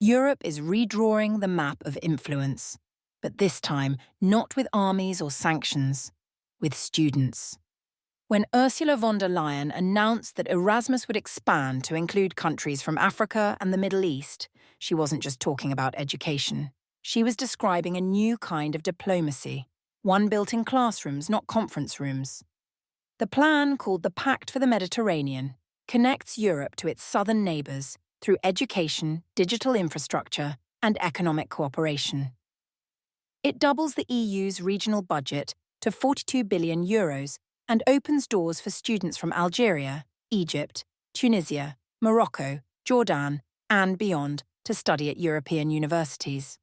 Europe is redrawing the map of influence, but this time not with armies or sanctions, with students. When Ursula von der Leyen announced that Erasmus would expand to include countries from Africa and the Middle East, she wasn't just talking about education. She was describing a new kind of diplomacy, one built in classrooms, not conference rooms. The plan, called the Pact for the Mediterranean, connects Europe to its southern neighbours through education, digital infrastructure, and economic cooperation. It doubles the EU's regional budget to €42 billion and opens doors for students from Algeria, Egypt, Tunisia, Morocco, Jordan, and beyond to study at European universities.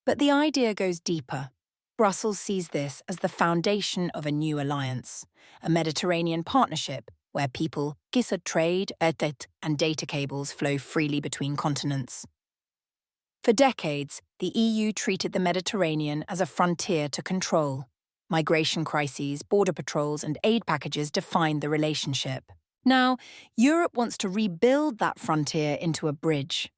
But the idea goes deeper. Brussels sees this as the foundation of a new alliance, a Mediterranean partnership where people, trade, and data cables flow freely between continents. For decades, the EU treated the Mediterranean as a frontier to control. Migration crises, border patrols, and aid packages defined the relationship. Now, Europe wants to rebuild that frontier into a bridge.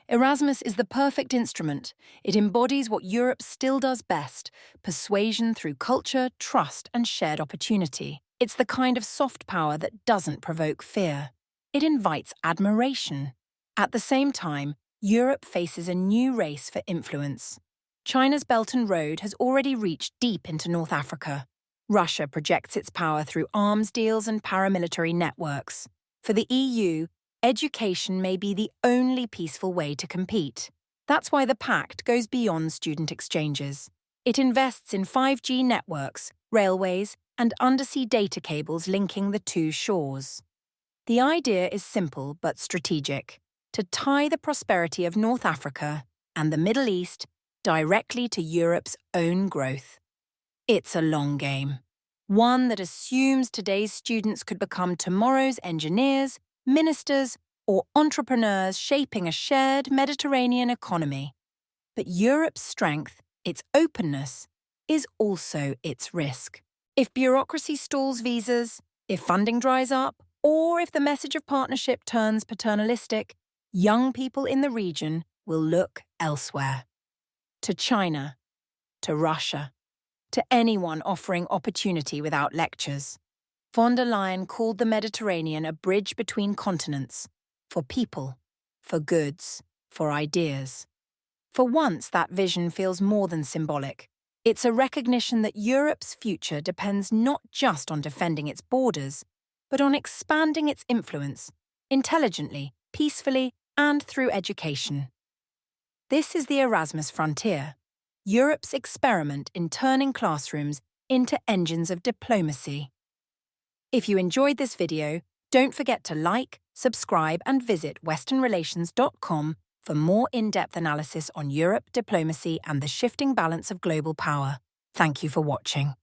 Erasmus is the perfect instrument. It embodies what Europe still does best: persuasion through culture, trust, and shared opportunity. It's the kind of soft power that doesn't provoke fear. It invites admiration. At the same time, Europe faces a new race for influence. China's Belt and Road has already reached deep into North Africa. Russia projects its power through arms deals and paramilitary networks. For the EU, education may be the only peaceful way to compete. That's why the Pact goes beyond student exchanges. It invests in 5G networks, railways, and undersea data cables linking the two shores. The idea is simple but strategic: to tie the prosperity of North Africa and the Middle East directly to Europe's own growth. It's a long game, one that assumes today's students could become tomorrow's engineers, ministers, or entrepreneurs shaping a shared Mediterranean economy. But Europe's strength, its openness, is also its risk. If bureaucracy stalls visas, if funding dries up, or if the message of partnership turns paternalistic, young people in the region will look elsewhere. To China, to Russia, to anyone offering opportunity without lectures. Von der Leyen called the Mediterranean a bridge between continents, for people, for goods, for ideas. For once, that vision feels more than symbolic. It's a recognition that Europe's future depends not just on defending its borders, but on expanding its influence, intelligently, peacefully, and through education. This is the Erasmus frontier, Europe's experiment in turning classrooms into engines of diplomacy. If you enjoyed this video, don't forget to like, subscribe, and visit westernrelations.com for more in-depth analysis on Europe, diplomacy, and the shifting balance of global power. Thank you for watching.